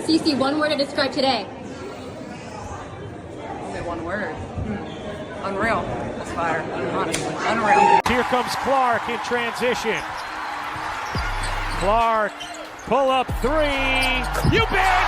CC, one word to describe today. Only one word. Unreal. It's fire. Honestly. Unreal. Here comes Clark in transition. Clark, pull up three. You bet!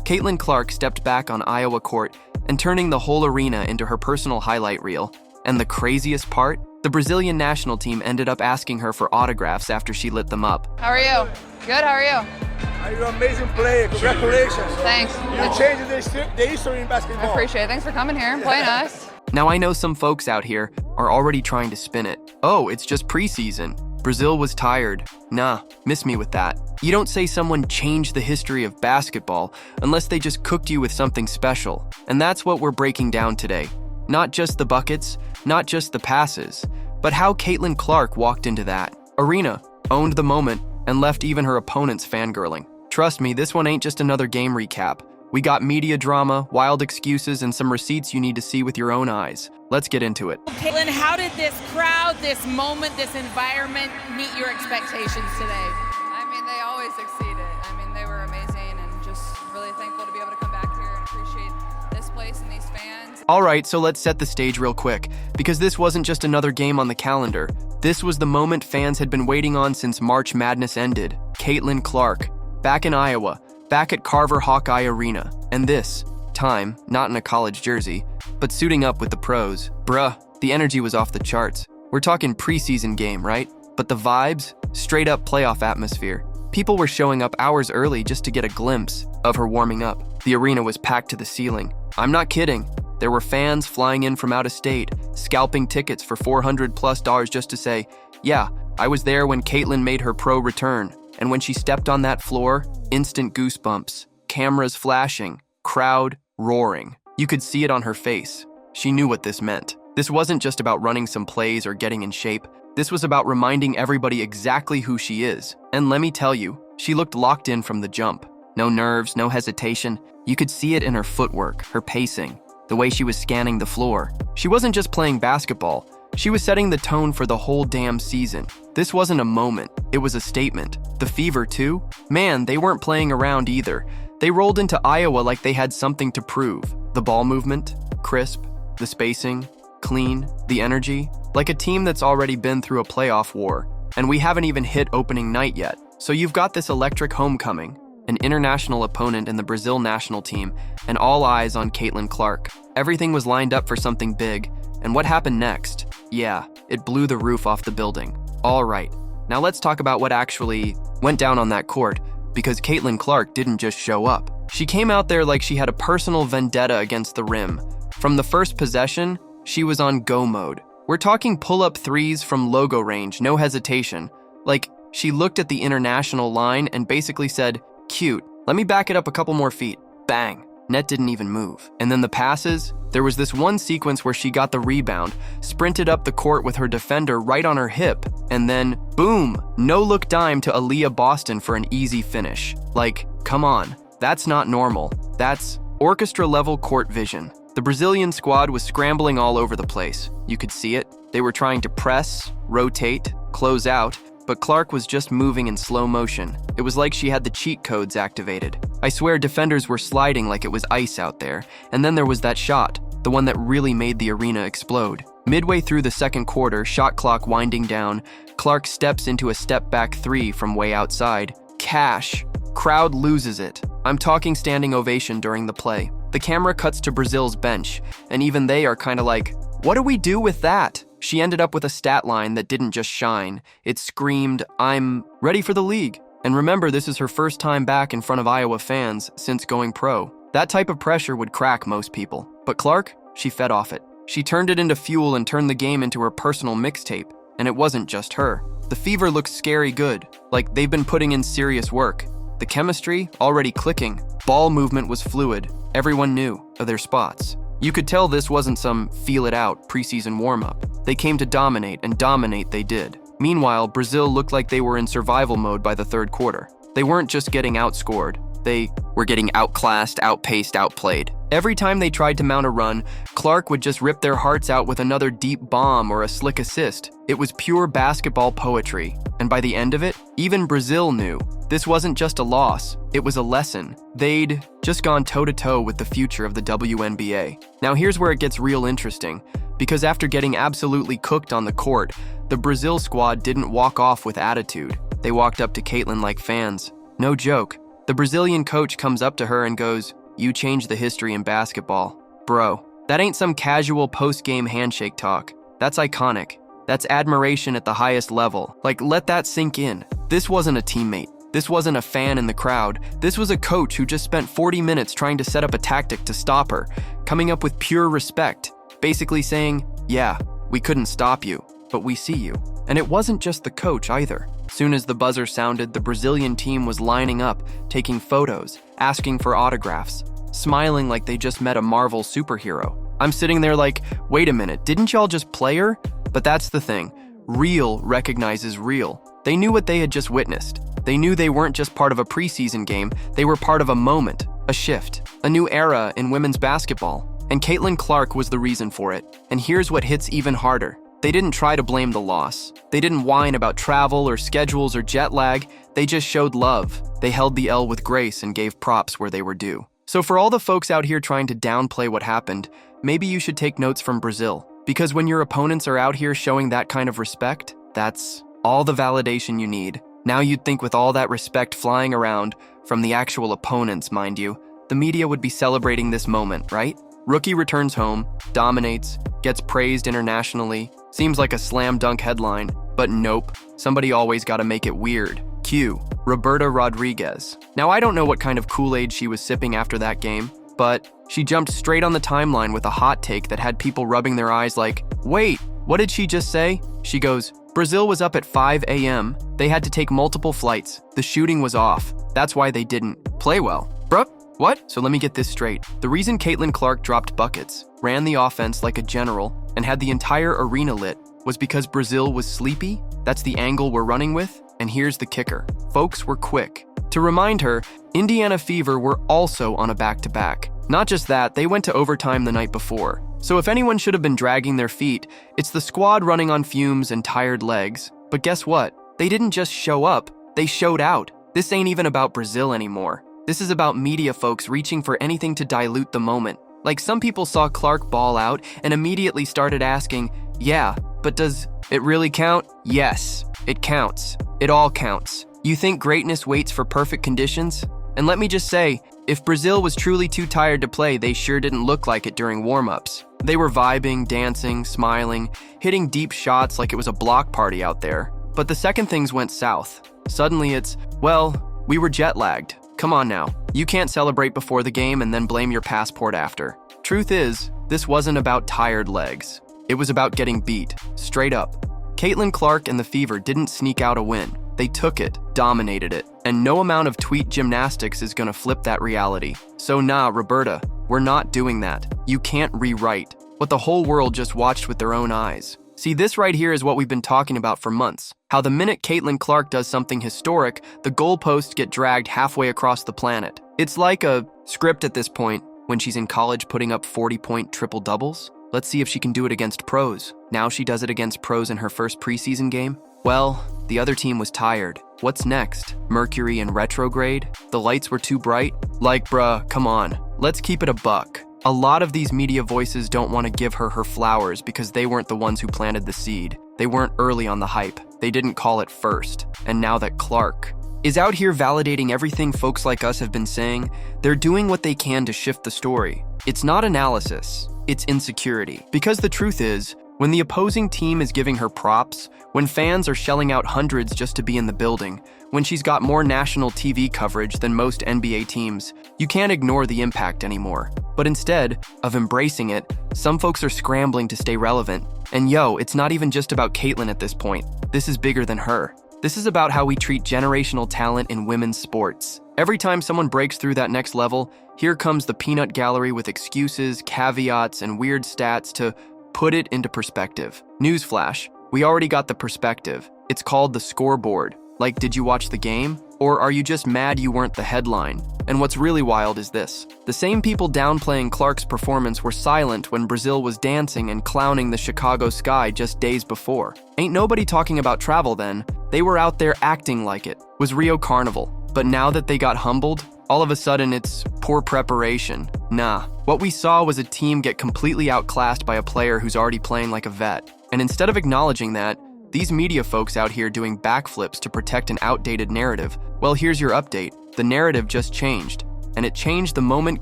Caitlin Clark stepped back on Iowa court and turning the whole arena into her personal highlight reel. And the craziest part? The Brazilian national team ended up asking her for autographs after she lit them up. How are you? Good, how are you? You're an amazing player. Congratulations. Thanks. You changed the history in basketball. I appreciate it. Thanks for coming here and playing us. Now I know some folks out here are already trying to spin it. Oh, it's just preseason. Brazil was tired. Nah, miss me with that. You don't say someone changed the history of basketball unless they just cooked you with something special. And that's what we're breaking down today. Not just the buckets, not just the passes, but how Caitlin Clark walked into that arena, owned the moment, and left even her opponents fangirling. Trust me, this one ain't just another game recap. We got media drama, wild excuses, and some receipts you need to see with your own eyes. Let's get into it. Caitlin, how did this crowd, this moment, this environment meet your expectations today? I mean, they always exceeded. I mean, they were amazing and just really thankful to be able to come back here and appreciate this place and these fans. All right, so let's set the stage real quick, because this wasn't just another game on the calendar. This was the moment fans had been waiting on since March Madness ended. Caitlin Clark, back in Iowa, back at Carver Hawkeye Arena, and this time, not in a college jersey, but suiting up with the pros. Bruh, the energy was off the charts. We're talking preseason game, right? But the vibes, straight up playoff atmosphere. People were showing up hours early just to get a glimpse of her warming up. The arena was packed to the ceiling. I'm not kidding. There were fans flying in from out of state, scalping tickets for $400+ just to say, yeah, I was there when Caitlin made her pro return. And when she stepped on that floor, instant goosebumps, cameras flashing, crowd roaring. You could see it on her face. She knew what this meant. This wasn't just about running some plays or getting in shape. This was about reminding everybody exactly who she is. And let me tell you, she looked locked in from the jump. No nerves, no hesitation. You could see it in her footwork, her pacing, the way she was scanning the floor. She wasn't just playing basketball. She was setting the tone for the whole damn season. This wasn't a moment, it was a statement. The Fever too? Man, they weren't playing around either. They rolled into Iowa like they had something to prove. The ball movement, crisp, the spacing, clean, the energy. Like a team that's already been through a playoff war. And we haven't even hit opening night yet. So you've got this electric homecoming, an international opponent in the Brazil national team, and all eyes on Caitlin Clark. Everything was lined up for something big. And what happened next? Yeah, it blew the roof off the building. All right, now let's talk about what actually went down on that court, because Caitlin Clark didn't just show up. She came out there like she had a personal vendetta against the rim. From the first possession, she was on go mode. We're talking pull-up threes from logo range, no hesitation. Like, she looked at the international line and basically said, cute, let me back it up a couple more feet. Bang. Net didn't even move. And then the passes, there was this one sequence where she got the rebound, sprinted up the court with her defender right on her hip, and then, boom, no-look dime to Aaliyah Boston for an easy finish. Like, come on, that's not normal. That's orchestra-level court vision. The Brazilian squad was scrambling all over the place. You could see it. They were trying to press, rotate, close out, but Clark was just moving in slow motion. It was like she had the cheat codes activated. I swear defenders were sliding like it was ice out there. And then there was that shot, the one that really made the arena explode. Midway through the second quarter, shot clock winding down, Clark steps into a step-back three from way outside. Cash. Crowd loses it. I'm talking standing ovation during the play. The camera cuts to Brazil's bench, and even they are kind of like, what do we do with that? She ended up with a stat line that didn't just shine. It screamed, I'm ready for the league. And remember, this is her first time back in front of Iowa fans since going pro. That type of pressure would crack most people. But Clark, she fed off it. She turned it into fuel and turned the game into her personal mixtape. And it wasn't just her. The Fever looks scary good, like they've been putting in serious work. The chemistry, already clicking. Ball movement was fluid. Everyone knew of their spots. You could tell this wasn't some feel-it-out preseason warm-up. They came to dominate, and dominate they did. Meanwhile, Brazil looked like they were in survival mode by the third quarter. They weren't just getting outscored. They were getting outclassed, outpaced, outplayed. Every time they tried to mount a run, Clark would just rip their hearts out with another deep bomb or a slick assist. It was pure basketball poetry. And by the end of it, even Brazil knew This wasn't just a loss, it was a lesson. They'd just gone toe-to-toe with the future of the WNBA. Now here's where it gets real interesting, because after getting absolutely cooked on the court, the Brazil squad didn't walk off with attitude. They walked up to Caitlin like fans. No joke. The Brazilian coach comes up to her and goes, "You changed the history in basketball." Bro, that ain't some casual post-game handshake talk. That's iconic. That's admiration at the highest level. Like, let that sink in. This wasn't a teammate. This wasn't a fan in the crowd. This was a coach who just spent 40 minutes trying to set up a tactic to stop her, coming up with pure respect, basically saying, yeah, we couldn't stop you, but we see you. And it wasn't just the coach either. Soon as the buzzer sounded, the Brazilian team was lining up, taking photos, asking for autographs, smiling like they just met a Marvel superhero. I'm sitting there like, wait a minute, didn't y'all just play her? But that's the thing. Real recognizes real. They knew what they had just witnessed. They knew they weren't just part of a preseason game, they were part of a moment, a shift, a new era in women's basketball. And Caitlin Clark was the reason for it. And here's what hits even harder. They didn't try to blame the loss. They didn't whine about travel or schedules or jet lag. They just showed love. They held the L with grace and gave props where they were due. So for all the folks out here trying to downplay what happened, maybe you should take notes from Brazil. Because when your opponents are out here showing that kind of respect, that's all the validation you need. Now you'd think with all that respect flying around, from the actual opponents, mind you, the media would be celebrating this moment, right? Rookie returns home, dominates, gets praised internationally, seems like a slam dunk headline, but nope, somebody always gotta make it weird. Cue Roberta Rodriguez. Now I don't know what kind of Kool-Aid she was sipping after that game, but she jumped straight on the timeline with a hot take that had people rubbing their eyes like, wait, what did she just say? She goes, Brazil was up at 5 a.m. They had to take multiple flights. The shooting was off. That's why they didn't play well. Bruh, what? So let me get this straight. The reason Caitlin Clark dropped buckets, ran the offense like a general, and had the entire arena lit was because Brazil was sleepy? That's the angle we're running with? And here's the kicker. Folks were quick to remind her, Indiana Fever were also on a back-to-back. Not just that, they went to overtime the night before. So if anyone should have been dragging their feet, it's the squad running on fumes and tired legs. But guess what? They didn't just show up, they showed out. This ain't even about Brazil anymore. This is about media folks reaching for anything to dilute the moment. Like some people saw Clark ball out and immediately started asking, yeah, but does it really count? Yes, it counts. It all counts. You think greatness waits for perfect conditions? And let me just say, if Brazil was truly too tired to play, they sure didn't look like it during warm-ups. They were vibing, dancing, smiling, hitting deep shots like it was a block party out there. But the second things went south. Suddenly it's, well, we were jet-lagged. Come on now. You can't celebrate before the game and then blame your passport after. Truth is, this wasn't about tired legs. It was about getting beat, straight up. Caitlin Clark and the Fever didn't sneak out a win. They took it, dominated it, and no amount of tweet gymnastics is gonna flip that reality. So nah, Roberta, we're not doing that. You can't rewrite what the whole world just watched with their own eyes. See, this right here is what we've been talking about for months. How the minute Caitlin Clark does something historic, the goalposts get dragged halfway across the planet. It's like a script at this point, when she's in college putting up 40-point triple-doubles. Let's see if she can do it against pros. Now she does it against pros in her first preseason game. Well, the other team was tired. What's next? Mercury in retrograde? The lights were too bright? Like, bruh, come on. Let's keep it a buck. A lot of these media voices don't want to give her flowers because they weren't the ones who planted the seed. They weren't early on the hype. They didn't call it first. And now that Clark is out here validating everything folks like us have been saying, they're doing what they can to shift the story. It's not analysis, it's insecurity. Because the truth is, when the opposing team is giving her props, when fans are shelling out hundreds just to be in the building, when she's got more national TV coverage than most NBA teams, you can't ignore the impact anymore. But instead of embracing it, some folks are scrambling to stay relevant. And yo, it's not even just about Caitlin at this point. This is bigger than her. This is about how we treat generational talent in women's sports. Every time someone breaks through that next level, here comes the peanut gallery with excuses, caveats, and weird stats to put it into perspective. Newsflash, we already got the perspective. It's called the scoreboard. Like, did you watch the game? Or are you just mad you weren't the headline? And what's really wild is this. The same people downplaying Clark's performance were silent when Brazil was dancing and clowning the Chicago sky just days before. Ain't nobody talking about travel then. They were out there acting like it. Was Rio Carnival. But now that they got humbled, all of a sudden it's poor preparation. Nah, what we saw was a team get completely outclassed by a player who's already playing like a vet. And instead of acknowledging that, these media folks out here doing backflips to protect an outdated narrative. Well, here's your update. The narrative just changed. And it changed the moment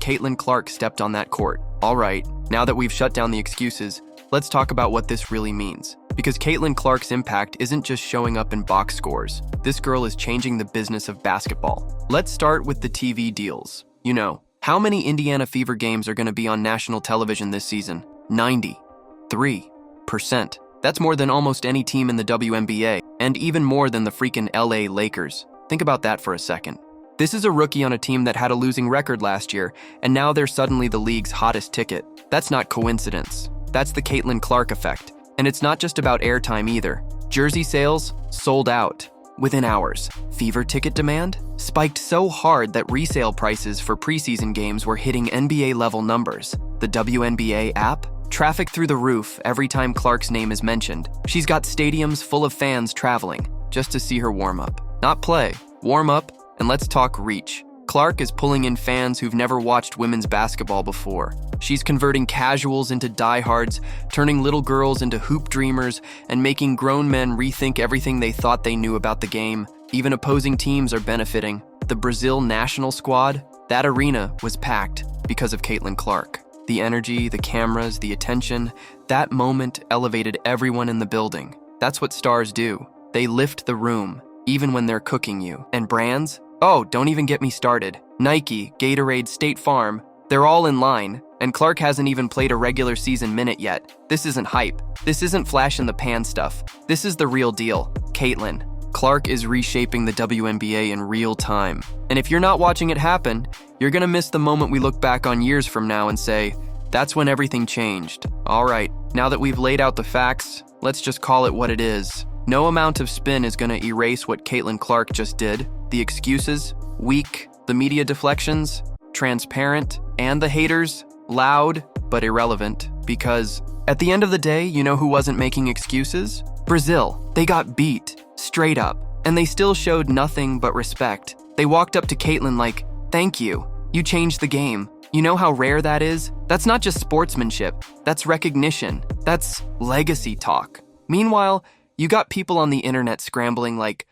Caitlin Clark stepped on that court. All right, now that we've shut down the excuses, let's talk about what this really means. Because Caitlin Clark's impact isn't just showing up in box scores. This girl is changing the business of basketball. Let's start with the TV deals. You know, how many Indiana Fever games are going to be on national television this season? 93%. That's more than almost any team in the WNBA, and even more than the freaking LA Lakers. Think about that for a second. This is a rookie on a team that had a losing record last year, and now they're suddenly the league's hottest ticket. That's not coincidence. That's the Caitlin Clark effect. And it's not just about airtime either. Jersey sales sold out within hours. Fever ticket demand spiked so hard that resale prices for preseason games were hitting NBA-level numbers. The WNBA app? Traffic through the roof every time Clark's name is mentioned. She's got stadiums full of fans traveling just to see her warm up. Not play, warm up, and let's talk reach. Clark is pulling in fans who've never watched women's basketball before. She's converting casuals into diehards, turning little girls into hoop dreamers, and making grown men rethink everything they thought they knew about the game. Even opposing teams are benefiting. The Brazil national squad, that arena was packed because of Caitlin Clark. The energy, the cameras, the attention, that moment elevated everyone in the building. That's what stars do. They lift the room, even when they're cooking you. And brands? Oh, don't even get me started. Nike, Gatorade, State Farm, they're all in line, and Clark hasn't even played a regular season minute yet. This isn't hype. This isn't flash in the pan stuff. This is the real deal. Caitlin Clark is reshaping the WNBA in real time. And if you're not watching it happen, you're gonna miss the moment we look back on years from now and say, that's when everything changed. All right, now that we've laid out the facts, let's just call it what it is. No amount of spin is gonna erase what Caitlin Clark just did. The excuses, weak. The media deflections, transparent. And the haters, loud but irrelevant. Because at the end of the day, you know who wasn't making excuses? Brazil. They got beat, straight up. And they still showed nothing but respect. They walked up to Caitlin like, thank you. You changed the game. You know how rare that is? That's not just sportsmanship. That's recognition. That's legacy talk. Meanwhile, you got people on the internet scrambling like,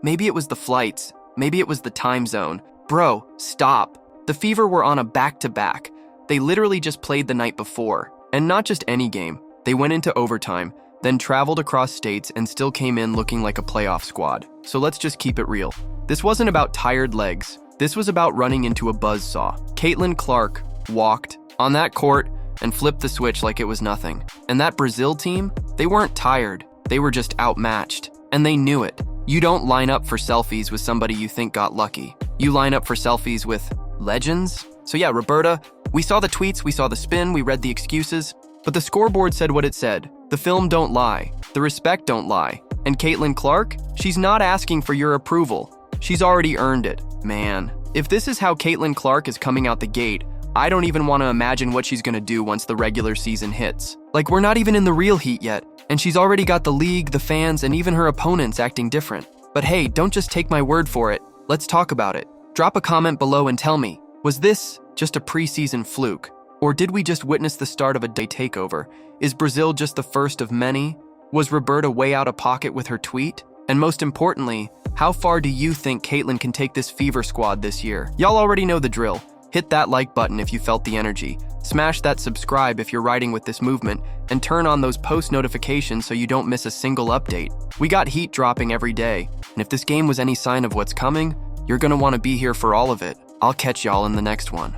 maybe it was the flights. Maybe it was the time zone. Bro, stop. The Fever were on a back-to-back. They literally just played the night before. And not just any game. They went into overtime, then traveled across states and still came in looking like a playoff squad. So let's just keep it real. This wasn't about tired legs. This was about running into a buzzsaw. Caitlin Clark walked on that court and flipped the switch like it was nothing. And that Brazil team, they weren't tired. They were just outmatched. And they knew it. You don't line up for selfies with somebody you think got lucky. You line up for selfies with legends. So yeah, Roberta, we saw the tweets, we saw the spin, we read the excuses, but the scoreboard said what it said. The film don't lie. The respect don't lie. And Caitlin Clark, she's not asking for your approval. She's already earned it. Man, if this is how Caitlin Clark is coming out the gate, I don't even want to imagine what she's gonna do once the regular season hits. Like, we're not even in the real heat yet, and she's already got the league, the fans, and even her opponents acting different. But hey, don't just take my word for it. Let's talk about it. Drop a comment below and tell me, was this just a preseason fluke? Or did we just witness the start of a day takeover? Is Brazil just the first of many? Was Roberta way out of pocket with her tweet? And most importantly, how far do you think Caitlin can take this Fever squad this year? Y'all already know the drill. Hit that like button if you felt the energy. Smash that subscribe if you're riding with this movement, and turn on those post notifications so you don't miss a single update. We got heat dropping every day, and if this game was any sign of what's coming, you're gonna want to be here for all of it. I'll catch y'all in the next one.